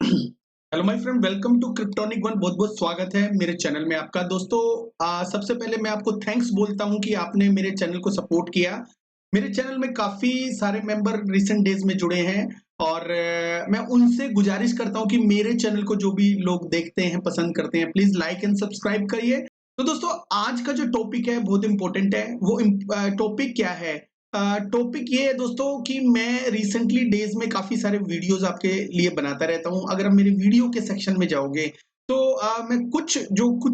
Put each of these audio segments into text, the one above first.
Hello my friend, welcome to Cryptonic one. बहुत बहुत स्वागत है मेरे चैनल में आपका। दोस्तों, सबसे पहले मैं आपको थैंक्स बोलता हूं कि आपने मेरे चैनल को सपोर्ट किया। मेरे चैनल में काफी सारे मेंबर रिसेंट डेज में जुड़े हैं और मैं उनसे गुजारिश करता हूं कि मेरे चैनल को जो भी लोग देखते हैं, पसंद करते हैं, प्लीज लाइक एंड सब्सक्राइब करिए। तो दोस्तों, आज का जो टॉपिक है बहुत इंपॉर्टेंट है। वो टॉपिक क्या है? टॉपिक ये है दोस्तों कि मैं रिसेंटली डेज में काफ़ी सारे वीडियोज़ आपके लिए बनाता रहता हूँ। अगर आप मेरे वीडियो के सेक्शन में जाओगे तो मैं कुछ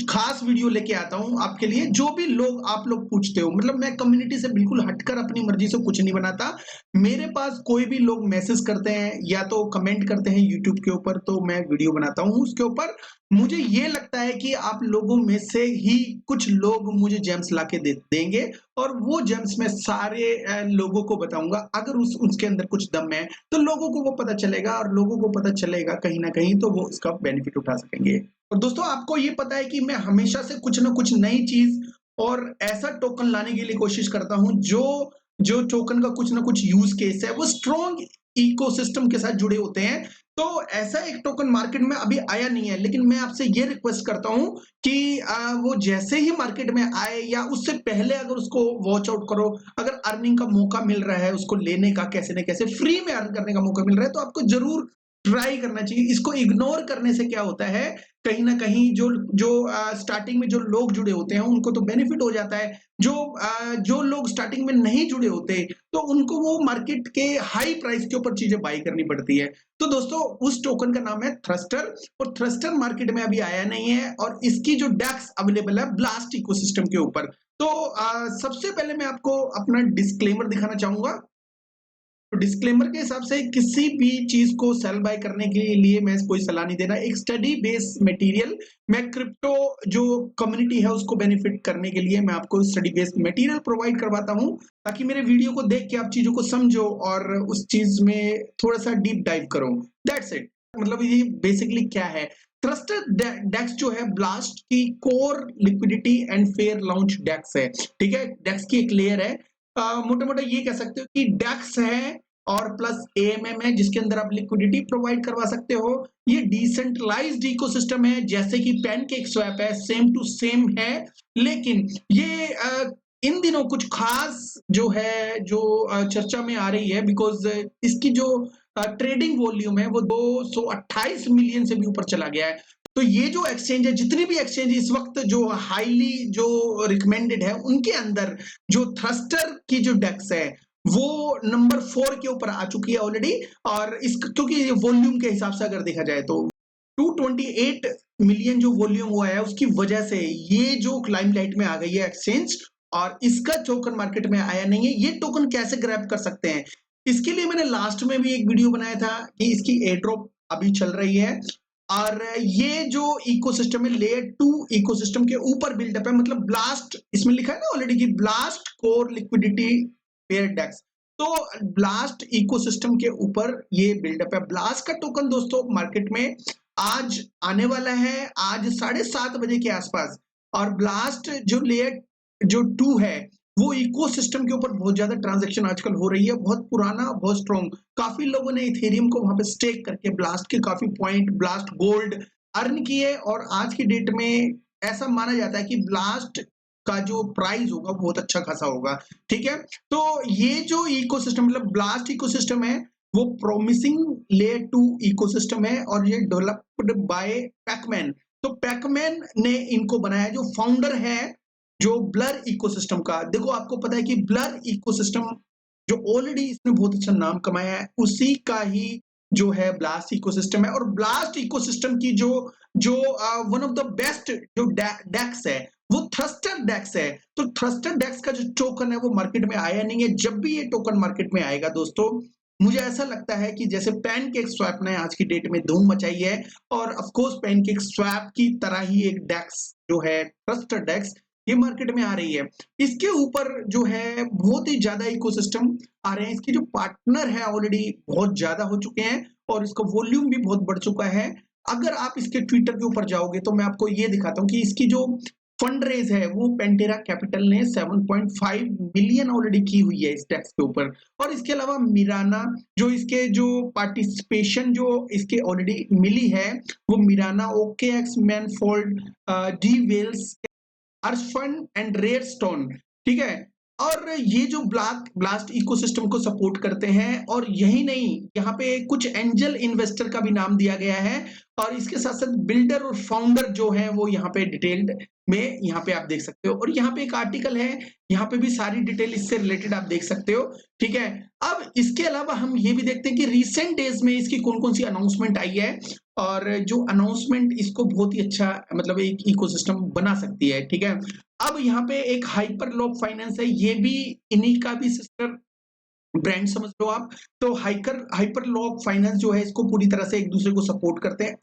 ख़ास वीडियो लेके आता हूँ आपके लिए, जो भी लोग आप लोग पूछते हो। मतलब मैं कम्युनिटी से बिल्कुल हटकर अपनी मर्ज़ी से कुछ नहीं बनाता। मेरे पास कोई भी लोग मैसेज करते हैं या तो कमेंट करते हैं यूट्यूब के ऊपर, तो मैं वीडियो बनाता हूँ उसके ऊपर। मुझे ये लगता है कि आप लोगों में से ही कुछ लोग मुझे जेम्स लाके दे देंगे और वो जेम्स मैं सारे लोगों को बताऊँगा। अगर उसके अंदर कुछ दम है, तो लोगों को वो पता चलेगा और लोगों को पता चलेगा कहीं न कहीं, तो वो इसका बेनिफिट उठा सकेंगे। और दोस्तों, आपको ये पता है कि मैं हमेशा से कुछ न कुछ नई चीज़ और ऐसा टोकन लाने के लिए कोशिश करता हूँ, जो जो टोकन का कुछ न कुछ यूज़ केस है, वो स्ट्रॉन्ग इकोसिस्टम के साथ जुड़े होते हैं। तो ऐसा एक टोकन मार्केट में अभी आया नहीं है, लेकिन मैं आपसे ये रिक्वेस्ट करता हूँ कि वो जैसे ही मार्केट में आए या उससे पहले अगर उसको वॉच आउट करो। अगर अर्निंग का मौका मिल रहा है उसको लेने का, कैसे न कैसे फ्री में अर्न करने का मौका मिल रहा है, तो आपको ज़रूर ट्राई करना चाहिए। इसको इग्नोर करने से क्या होता है, कहीं न कहीं जो जो स्टार्टिंग में जो लोग जुड़े होते हैं उनको तो बेनिफिट हो जाता है। जो लोग स्टार्टिंग में नहीं जुड़े होते, तो उनको वो मार्केट के हाई प्राइस के ऊपर चीज़ें बाय करनी पड़ती है। तो दोस्तों, उस टोकन का नाम है थ्रस्टर और थ्रस्टर मार्केट में अभी आया नहीं है और इसकी जो डेक्स अवेलेबल है ब्लास्ट इकोसिस्टम के ऊपर। तो सबसे पहले मैं आपको अपना डिस्क्लेमर दिखाना चाहूँगा। तो डिस्क्लेमर के हिसाब से किसी भी चीज़ को सेल बाय करने के लिए मैं कोई सलाह नहीं दे रहा। एक स्टडी बेस्ड मटेरियल, मैं क्रिप्टो जो कम्युनिटी है उसको बेनिफिट करने के लिए मैं आपको स्टडी बेस्ड मटेरियल प्रोवाइड करवाता हूँ, ताकि मेरे वीडियो को देख के आप चीज़ों को समझो और उस चीज़ में थोड़ा-सा डीप डाइव करो। That's it. मतलब ये बेसिकली क्या है? ट्रस्टेड डेक्स जो है ब्लास्ट की core liquidity and fair launch DEX है। ठीक है? डेक्स की एक लेयर है। मोटा-मोटा ये कह सकते हो कि डेक्स है और प्लस एएमएम है, जिसके अंदर आप लिक्विडिटी प्रोवाइड करवा सकते हो। ये डिसेंट्रलाइज्ड इकोसिस्टम है, जैसे कि पैनकेक स्वैप है, सेम टू सेम है। लेकिन ये इन दिनों कुछ खास जो है, जो चर्चा में आ रही है, बिकॉज़ इसकी जो ट्रेडिंग वॉल्यूम है वो 228 मिलियन से भी ऊपर चला गया है। तो ये जो एक्सचेंज है, जितनी भी एक्सचेंज इस वक्त जो हाईली जो रिकमेंडेड है, उनके अंदर जो थ्रस्टर की जो डेक्स है वो नंबर 4 के ऊपर आ चुकी है ऑलरेडी। और इस क्योंकि वॉल्यूम के हिसाब से अगर देखा जाए तो 228 मिलियन जो वॉल्यूम हुआ है, उसकी वजह से ये जो लाइमलाइट में आ गई है एक्सचेंज, और इसका टोकन मार्केट में आया नहीं है। ये टोकन कैसे ग्रैब कर सकते हैं, इसके लिए मैंने लास्ट में भी एक वीडियो बनाया था कि इसकी एयर ड्रॉप अभी चल रही है। और ये जो इकोसिस्टम है, लेयर 2 इकोसिस्टम के ऊपर बिल्डअप है। मतलब ब्लास्ट, इसमें लिखा है ना ऑलरेडी कि ब्लास्ट कोर लिक्विडिटी पेयर डेक्स। तो ब्लास्ट इकोसिस्टम के ऊपर ये बिल्डअप है। ब्लास्ट का टोकन दोस्तों मार्केट में आज आने वाला है, आज 7:30 बजे के आसपास। और ब्लास्ट जो लेयर जो 2 है, वो इकोसिस्टम के ऊपर बहुत ज्यादा ट्रांजैक्शन आजकल हो रही है। बहुत पुराना, बहुत स्ट्रॉन्ग। काफी लोगों ने इथेरियम को वहां पे स्टेक करके ब्लास्ट के काफी पॉइंट, ब्लास्ट गोल्ड अर्न किए। और आज की डेट में ऐसा माना जाता है कि ब्लास्ट का जो प्राइस होगा बहुत अच्छा खासा होगा। ठीक है? तो ये जो इकोसिस्टम, मतलब ब्लास्ट इकोसिस्टम है, वो प्रॉमिसिंग लेयर 2 इकोसिस्टम है और ये डेवलप्ड बाय पैकमैन। तो पैकमैन ने इनको बनाया। जो फाउंडर है जो ब्लर इकोसिस्टम का, देखो आपको पता है कि ब्लर इकोसिस्टम जो ऑलरेडी इसने बहुत अच्छा नाम कमाया है, उसी का ही जो है ब्लास्ट इकोसिस्टम है। और ब्लास्ट इकोसिस्टम की जो जो वन ऑफ द बेस्ट जो डेक्स है, वो थ्रस्टर डेक्स है। तो थ्रस्टर डेक्स का जो टोकन है वो मार्केट में आया नहीं है। जब भी ये टोकन मार्केट में आएगा दोस्तों, मुझे ऐसा लगता है कि जैसे पैनकेक स्वैप ने आज की डेट में धूम मचाई है, और ऑफ कोर्स पैनकेक स्वैप की तरह ही एक डेक्स जो है ट्रस्टर डेक्स, ये मार्केट में आ रही है। इसके ऊपर जो है बहुत ही ज्यादा इकोसिस्टम आ रहे हैं। इसके जो पार्टनर है ऑलरेडी बहुत ज्यादा हो चुके हैं और इसका वॉल्यूम भी बहुत बढ़ चुका है। अगर आप इसके ट्विटर के ऊपर जाओगे तो मैं आपको ये दिखाता हूँ कि इसकी जो फंड रेज है वो पेंटेरा कैपिटल ने 7.5 मिलियन ऑलरेडी की हुई है इस टैक्स के ऊपर। और इसके अलावा मिराना जो इसके जो पार्टिसिपेशन जो इसके ऑलरेडी मिली है वो मिराना, ओकेएक्स, मैनफोल्ड, डी वेल्स, अर्शफन एंड रेयर स्टोन, ठीक है। और ये जो ब्लास्ट इकोसिस्टम को सपोर्ट करते हैं, और यही नहीं, यहाँ पे कुछ एंजल इन्वेस्टर का भी नाम दिया गया है, और इसके साथ साथ बिल्डर और फाउंडर जो है वो यहाँ पे डिटेल्ड में यहाँ पे आप देख सकते हो। और यहाँ पे एक आर्टिकल है, यहाँ पे भी सारी डिटेल इससे रिलेटेड आप देख सकते हो, ठीक है। अब इसके अलावा हम ये भी देखते हैं कि रिसेंट डेज में इसकी कौन कौन सी अनाउंसमेंट आई है, और जो अनाउंसमेंट इसको बहुत ही अच्छा मतलब एक इकोसिस्टम बना सकती है, ठीक है। अब यहाँ पे एक हाइपरलॉक फाइनेंस है, ये भी इन्हीं का भी सिस्टर ब्रांड समझ लो आप। तो हाइपरलॉक फाइनेंस जो है इसको पूरी तरह से एक दूसरे को सपोर्ट करते हैं।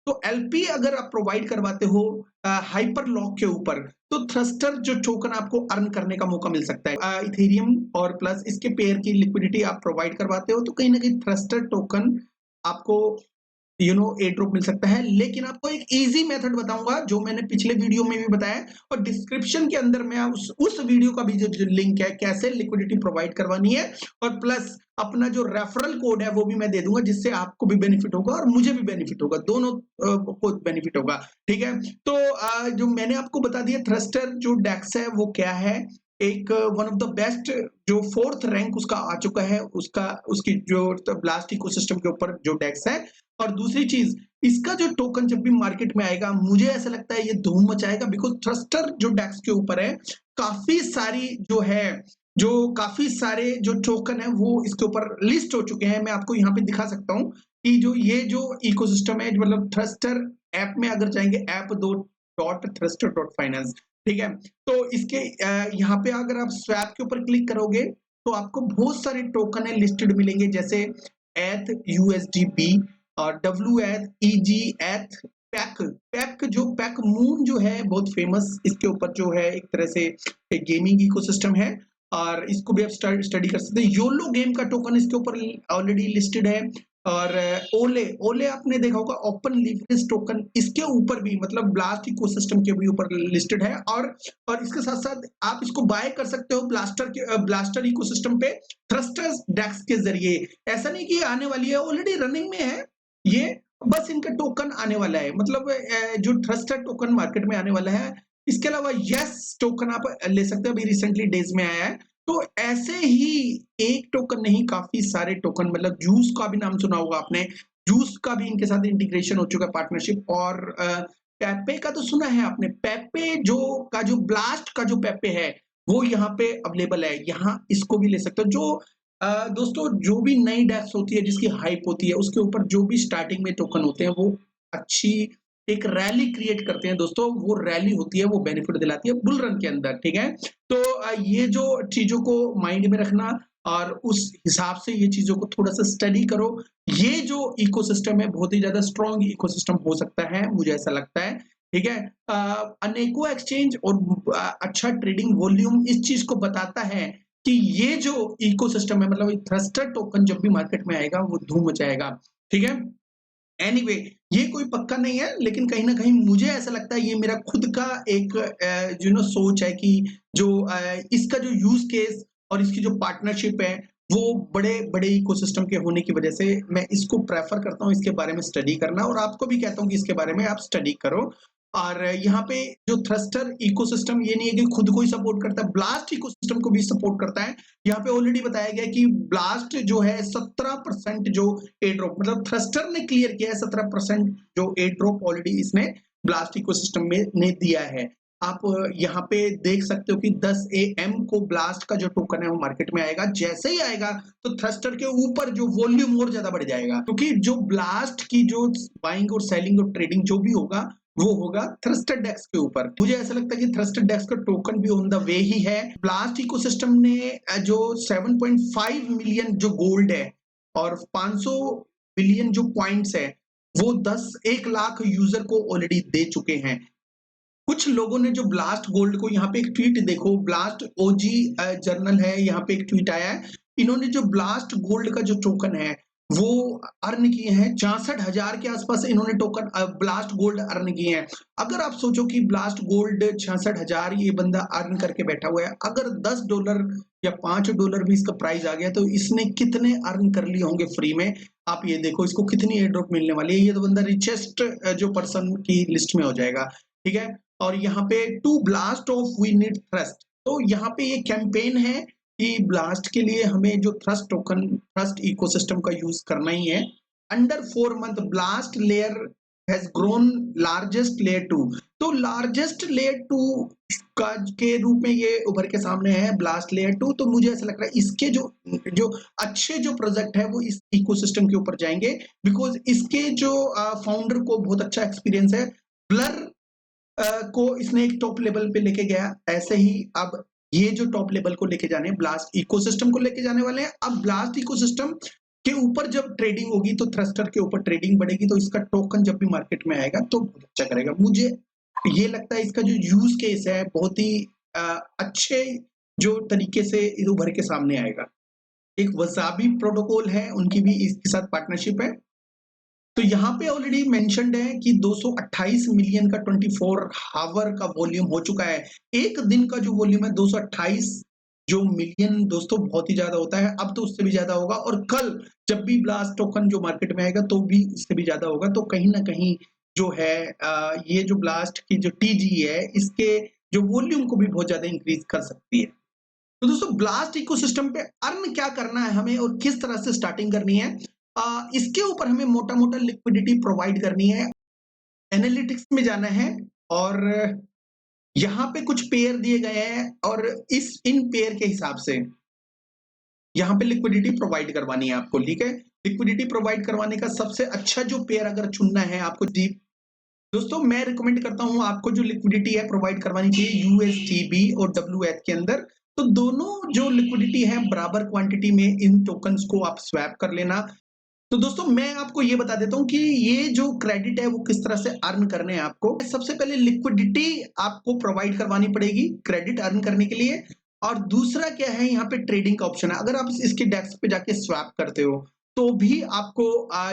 तो एलपी अगर आप प्रोवाइड करवाते हो हाइपरलॉक के ऊपर, तो थ्रस्टर जो टोकन आपको अर्न करने का मौका मिल सकता है। इथेरियम और प्लस इसके पेयर की लिक्विडिटी आप प्रोवाइड करवाते हो, तो कहीं ना कहीं थ्रस्टर टोकन आपको एयर ड्रॉप मिल सकता है। लेकिन आपको एक इजी मेथड बताऊंगा जो मैंने पिछले वीडियो में भी बताया, और डिस्क्रिप्शन के अंदर मैं उस वीडियो का भी जो लिंक है कैसे लिक्विडिटी प्रोवाइड करवानी है, और प्लस अपना जो रेफरल कोड है वो भी मैं दे दूंगा, जिससे आपको भी बेनिफिट होगा और मुझे भी बेनिफिट होगा, दोनों को बेनिफिट होगा, ठीक है। तो जो मैंने आपको बता दिया थ्रस्टर जो डेक्स है वो क्या है, एक वन ऑफ द बेस्ट जो 4th रैंक उसका आ चुका है, उसकी जो ब्लास्ट इकोसिस्टम के ऊपर जो डेक्स है। और दूसरी चीज, इसका जो टोकन जब भी मार्केट में आएगा मुझे ऐसा लगता है ये धूम मचाएगा, बिकॉज थ्रस्टर जो डेक्स के ऊपर है काफी सारी जो काफी सारे जो टोकन है वो इसके ऊपर लिस्ट हो चुके हैं। मैं आपको यहाँ पे दिखा सकता हूँ कि ये जो इकोसिस्टम है, मतलब थ्रस्टर ऐप में अगर जाएंगे app.thruster.finance, ठीक है। तो इसके यहाँ पे अगर आप स्वैप के ऊपर क्लिक करोगे तो आपको बहुत सारे टोकन है लिस्टेड मिलेंगे, जैसे एथ, यूएसडीबी, और डब्ल्यू एथ, ईजी एथ, पैक जो पैक मून जो है बहुत फेमस, इसके ऊपर जो है एक तरह से एक गेमिंग इकोसिस्टम है, और इसको भी आप स्टडी कर सकते हैं। योलो गेम का टोकन इसके ऊपर ऑलरेडी लिस्टेड है। और ओले ओले आपने देखा होगा, ओपन लिवरेज टोकन इसके ऊपर भी मतलब ब्लास्ट इकोसिस्टम के भी ऊपर लिस्टेड है। और इसके साथ साथ आप इसको बाय कर सकते हो ब्लास्टर इकोसिस्टम पे थ्रस्टर्स डेक्स के जरिए। ऐसा नहीं कि आने वाली है, ऑलरेडी रनिंग में है ये, बस इनका टोकन आने वाला है, मतलब जो थ्रस्टर टोकन मार्केट में आने वाला है। इसके अलावा यस टोकन आप ले सकते हो, अभी रिसेंटली डेज में आया है। तो ऐसे ही एक टोकन नहीं, काफी सारे टोकन, मतलब जूस का भी नाम सुना होगा आपने, जूस का भी इनके साथ इंटीग्रेशन हो चुका है, पार्टनरशिप। और पेपे का तो सुना है आपने, पेपे जो ब्लास्ट का जो पेपे है वो यहाँ पे अवेलेबल है, यहाँ इसको भी ले सकते हो। जो दोस्तों जो भी नई डेस्क होती है जिसकी हाइप होती है उसके ऊपर जो भी स्टार्टिंग में टोकन होते हैं वो अच्छी एक रैली क्रिएट करते हैं दोस्तों, वो रैली होती है वो बेनिफिट दिलाती है बुल रन के अंदर, ठीक है। तो ये जो चीजों को माइंड में रखना और उस हिसाब से ये चीजों को थोड़ा सा स्टडी करो। ये जो इकोसिस्टम है बहुत ही ज्यादा स्ट्रॉन्ग इकोसिस्टम हो सकता है, मुझे ऐसा लगता है, ठीक है। अनेकों एक्सचेंज और अच्छा ट्रेडिंग वॉल्यूम इस चीज को बताता है कि ये जो इकोसिस्टम है, मतलब थ्रस्टर टोकन जब भी मार्केट में आएगा वो धूम मचाएगा, ठीक है। एनीवे ये कोई पक्का नहीं है, लेकिन कहीं ना कहीं मुझे ऐसा लगता है, ये मेरा खुद का एक सोच है कि जो इसका जो यूज केस और इसकी जो पार्टनरशिप है वो बड़े बड़े इकोसिस्टम के होने की वजह से मैं इसको प्रेफर करता हूँ इसके बारे में स्टडी करना, और आपको भी कहता हूँ कि इसके बारे में आप स्टडी करो। और यहाँ पे जो थ्रस्टर इकोसिस्टम ये नहीं है कि खुद को ही सपोर्ट करता है, ब्लास्ट इकोसिस्टम को भी सपोर्ट करता है। यहाँ पे ऑलरेडी बताया गया कि ब्लास्ट जो है 17% जो एयर ड्रॉप, मतलब थ्रस्टर ने क्लियर किया है 17% जो एयर ड्रॉप ऑलरेडी इसने ब्लास्ट इकोसिस्टम में ने दिया है। आप यहाँ पे देख सकते हो कि 10 AM को ब्लास्ट का जो टोकन है वो मार्केट में आएगा, जैसे ही आएगा तो थ्रस्टर के ऊपर जो वॉल्यूम और ज्यादा बढ़ जाएगा, क्योंकि जो ब्लास्ट की जो बाइंग और सेलिंग और ट्रेडिंग जो भी होगा वो होगा थ्रस्टर डेक्स के ऊपर। मुझे ऐसा लगता है कि थ्रस्टर डेक्स का टोकन भी ऑन द वे ही है। ब्लास्ट इकोसिस्टम ने जो 7.5 मिलियन जो गोल्ड है और 500 बिलियन जो पॉइंट्स है वो 1 लाख यूजर को ऑलरेडी दे चुके हैं। कुछ लोगों ने जो ब्लास्ट गोल्ड को, यहाँ पे एक ट्वीट देखो, ब्लास्ट ओजी जर्नल है, यहाँ पे एक ट्वीट आया है, इन्होंने जो ब्लास्ट गोल्ड का जो टोकन है वो अर्न किए हैं 66,000 के आसपास इन्होंने टोकन ब्लास्ट गोल्ड अर्न किए हैं। अगर आप सोचो कि ब्लास्ट गोल्ड 66,000 ये बंदा अर्न करके बैठा हुआ है, अगर $10 या $5 भी इसका प्राइस आ गया तो इसने कितने अर्न कर लिए होंगे फ्री में। आप ये देखो इसको कितनी एयर ड्रॉप मिलने वाली है, ये तो बंदा रिचेस्ट जो पर्सन की लिस्ट में हो जाएगा, ठीक है। और यहाँ पे to blast off we need thrust, तो यहाँ पे ये कैंपेन है कि ब्लास्ट के लिए हमें जो थ्रस्ट टोकन थ्रस्ट इकोसिस्टम का यूज करना ही है। Under 4 month blast layer has grown largest layer 2, तो लार्जेस्ट लेयर 2 का के रूप में ये उभर के सामने है ब्लास्ट लेयर 2। तो मुझे ऐसा लग रहा है इसके जो जो अच्छे जो प्रोजेक्ट है वो इस इकोसिस्टम के ऊपर जाएंगे, बिकॉज इसके जो फाउंडर को बहुत अच्छा एक्सपीरियंस है। ब्लर को इसने एक टॉप लेवल पे लेके गया, ऐसे ही अब ये जो टॉप लेवल को लेके जाने ब्लास्ट इकोसिस्टम को लेके जाने वाले हैं। अब ब्लास्ट इकोसिस्टम के ऊपर जब ट्रेडिंग होगी तो थ्रस्टर के ऊपर ट्रेडिंग बढ़ेगी, तो इसका टोकन जब भी मार्केट में आएगा तो बहुत अच्छा करेगा। मुझे ये लगता है इसका जो यूज केस है बहुत ही अच्छे जो तरीके से उभर के सामने आएगा। एक वसाबी प्रोटोकॉल है, उनकी भी इसके साथ पार्टनरशिप है। तो यहाँ पे ऑलरेडी मेंशन्ड है कि 228 मिलियन का 24 हावर का वॉल्यूम हो चुका है। एक दिन का जो वॉल्यूम है 228 जो मिलियन दोस्तों बहुत ही ज्यादा होता है। अब तो उससे भी ज्यादा होगा, और कल जब भी ब्लास्ट टोकन जो मार्केट में आएगा तो भी इससे भी ज्यादा होगा। तो कहीं ना कहीं जो है ये जो ब्लास्ट की जो टीजी है इसके जो वॉल्यूम को भी बहुत ज्यादा इंक्रीज कर सकती है। तो दोस्तों ब्लास्ट इकोसिस्टम पे अर्न क्या करना है हमें और किस तरह से स्टार्टिंग करनी है, इसके ऊपर हमें मोटा मोटा लिक्विडिटी प्रोवाइड करनी है, एनालिटिक्स में जाना है, और यहाँ पे कुछ पेयर दिए गए हैं और इस इन पेयर के हिसाब से यहाँ पे लिक्विडिटी प्रोवाइड करवानी है आपको, ठीक है। लिक्विडिटी प्रोवाइड करवाने का सबसे अच्छा जो पेयर अगर चुनना है आपको दोस्तों मैं रिकमेंड करता हूं आपको जो लिक्विडिटी है प्रोवाइड करवानी चाहिए यूएसडीबी और डब्ल्यूएच के अंदर। तो दोनों जो लिक्विडिटी है बराबर क्वांटिटी में इन टोकन्स को आप स्वैप कर लेना। तो दोस्तों मैं आपको ये बता देता हूं कि ये जो क्रेडिट है वो किस तरह से अर्न करने हैं आपको। सबसे पहले लिक्विडिटी आपको प्रोवाइड करवानी पड़ेगी क्रेडिट अर्न करने के लिए, और दूसरा क्या है यहाँ पे ट्रेडिंग का ऑप्शन है। अगर आप इसके डेस्क पे जाके स्वैप करते हो तो भी आपको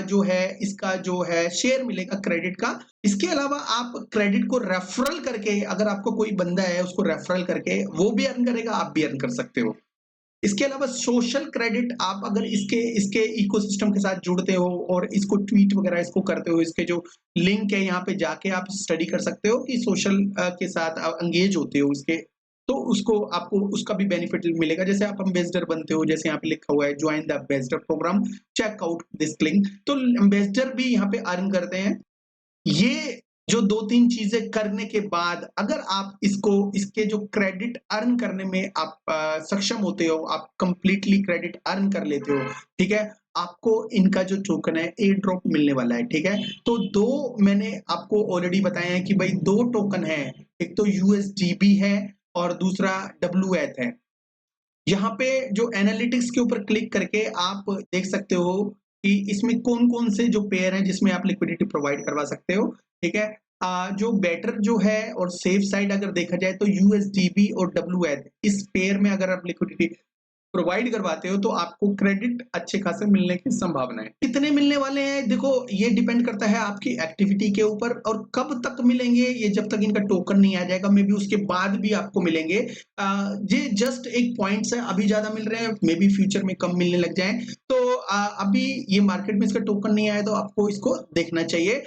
जो है इसका जो है शेयर मिलेगा क्रेडिट का। इसके अलावा आप क्रेडिट को रेफरल करके, अगर आपको कोई बंदा है उसको रेफरल करके वो भी अर्न करेगा, आप भी अर्न कर सकते हो। इसके अलावा सोशल क्रेडिट आप अगर इसके इसके इकोसिस्टम के साथ जुड़ते हो और इसको ट्वीट वगैरह इसको करते हो, इसके जो लिंक है यहाँ पे जाके आप स्टडी कर सकते हो कि सोशल के साथ एंगेज होते हो इसके, तो उसको आपको उसका भी बेनिफिट मिलेगा। जैसे आप एम्बेसडर बनते हो, जैसे यहाँ पे लिखा हुआ है join the ambassador programme, check out this link, तो एम्बेसडर भी यहाँ पे अर्न करते हैं। ये जो 2-3 चीजें करने के बाद अगर आप इसको इसके जो क्रेडिट अर्न करने में आप सक्षम होते हो, आप कंप्लीटली क्रेडिट अर्न कर लेते हो, ठीक है, आपको इनका जो टोकन है एयर ड्रॉप मिलने वाला है, ठीक है। तो दो मैंने आपको ऑलरेडी बताया है कि भाई दो टोकन है, एक तो यूएसडीबी है और दूसरा डब्ल्यूएच है। यहाँ पे जो एनालिटिक्स के ऊपर क्लिक करके आप देख सकते हो कि इसमें कौन-कौन से जो पेयर हैं जिसमें आप लिक्विडिटी प्रोवाइड करवा सकते हो, ठीक है। जो बेटर जो है और सेफ साइड अगर देखा जाए तो यूएसडीबी और डब्ल्यूएच, इस पेयर में अगर आप लिक्विडिटी प्रोवाइड करवाते हो तो आपको क्रेडिट अच्छे खासे मिलने की संभावना है। कितने मिलने वाले हैं देखो ये डिपेंड करता है आपकी एक्टिविटी के ऊपर, और कब तक मिलेंगे ये जब तक इनका टोकन नहीं आ जाएगा, मे बी उसके बाद भी आपको मिलेंगे। ये जस्ट एक पॉइंट्स है, अभी ज्यादा मिल रहे हैं, मे बी फ्यूचर में कम मिलने लग जाए। तो अभी ये मार्केट में इसका टोकन नहीं आया तो आपको इसको देखना चाहिए।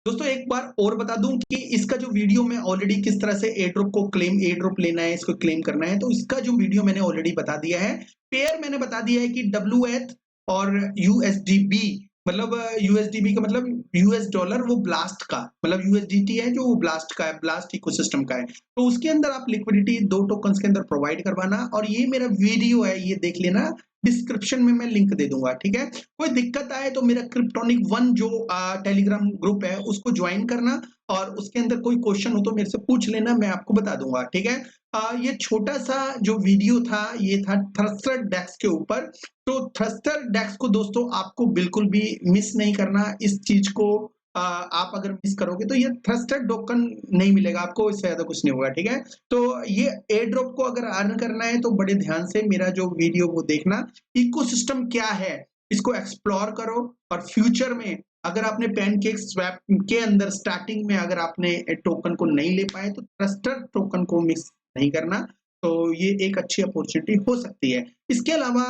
दोस्तों एक बार और बता दूं कि इसका जो वीडियो मैं ऑलरेडी किस तरह से एयरड्रॉप को क्लेम एयरड्रॉप लेना है, इसको क्लेम करना है, तो इसका जो वीडियो मैंने ऑलरेडी बता दिया है। पेयर मैंने बता दिया है कि डब्ल्यूएच और यूएसडीबी, मतलब यूएसडीबी का मतलब यूएस डॉलर, वो ब्लास्ट का मतलब यूएसडीटी है जो वो ब्लास्ट का है, ब्लास्ट इकोसिस्टम का है। तो उसके अंदर आप लिक्विडिटी दो टोकन्स के अंदर प्रोवाइड करवाना, और ये मेरा वीडियो है ये देख लेना, डिस्क्रिप्शन में मैं लिंक दे दूंगा, ठीक है। कोई दिक्कत आए तो मेरा क्रिप्टोनिक 1 जो टेलीग्राम ग्रुप है उसको ज्वाइन करना, और उसके अंदर कोई क्वेश्चन हो तो मेरे से पूछ लेना, मैं आपको बता दूंगा, ठीक है। ये छोटा सा जो वीडियो था ये था थ्रस्टर डेक्स के ऊपर। तो थ्रस्टर डेक्स को दोस्तों आपको बिल्कुल भी मिस नहीं करना, इस चीज को आप अगर मिस करोगे तो ये थ्रस्टर टोकन नहीं मिलेगा आपको, इससे ज्यादा कुछ नहीं होगा, ठीक है। तो ये एयर ड्रॉप को अगर अर्न करना है तो बड़े ध्यान से मेरा जो वीडियो वो देखना। इकोसिस्टम क्या है इसको एक्सप्लोर करो और फ्यूचर में अगर आपने पैनकेक स्वैप के अंदर स्टार्टिंग में अगर आपने टोकन को नहीं ले पाए तो ट्रस्टेड टोकन को मिस नहीं करना। तो ये एक अच्छी अपॉर्चुनिटी हो सकती है। इसके अलावा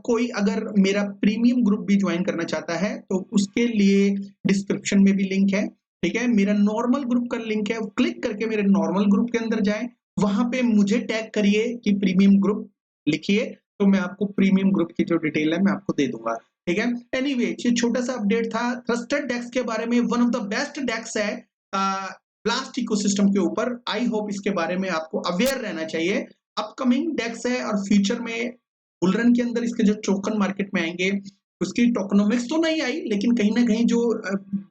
कोई अगर मेरा प्रीमियम ग्रुप भी ज्वाइन करना चाहता है तो उसके लिए डिस्क्रिप्शन में भी लिंक है, ठीक है। मेरा नॉर्मल ग्रुप का लिंक है, क्लिक करके मेरे नॉर्मल ग्रुप के अंदर जाएं, वहां पे मुझे टैग करिए कि प्रीमियम ग्रुप लिखिए, तो मैं आपको प्रीमियम ग्रुप की जो डिटेल है मैं आपको दे दूंगा, ठीक है। एनीवे ये छोटा सा अपडेट था ट्रस्टेड डेक्स के बारे में। वन ऑफ द बेस्ट डेक्स है ब्लास्ट इकोसिस्टम के ऊपर। आई होप इसके बारे में आपको अवेयर रहना चाहिए। अपकमिंग डेक्स है और फ्यूचर में बुलरन के अंदर इसके जो टोकन मार्केट में आएंगे उसकी टोकनोमिक्स तो नहीं आई, लेकिन कहीं ना कहीं जो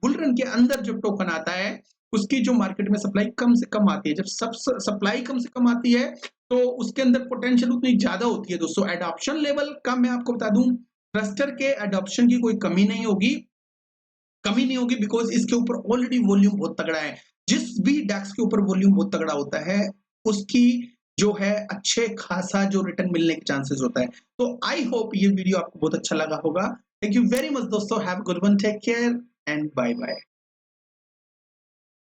बुलरन के अंदर जो टोकन आता है उसकी जो मार्केट में सप्लाई कम से कम आती है। जब सब सप्लाई कम से कम आती है तो उसके अंदर पोटेंशियल उतनी ज्यादा होती है दोस्तों। एडॉप्शन लेवल का मैं आपको बता दूं, ट्रस्टर के एडॉप्शन की कोई कमी नहीं होगी, बिकॉज इसके ऊपर ऑलरेडी वॉल्यूम बहुत तगड़ा है। जिस भी डेक्स के ऊपर वॉल्यूम बहुत तगड़ा होता है उसकी जो है अच्छे खासा जो रिटर्न मिलने के चांसेस होता है। तो आई होप ये वीडियो आपको बहुत अच्छा लगा होगा। थैंक यू वेरी मच दोस्तों, have good one, take care and bye bye.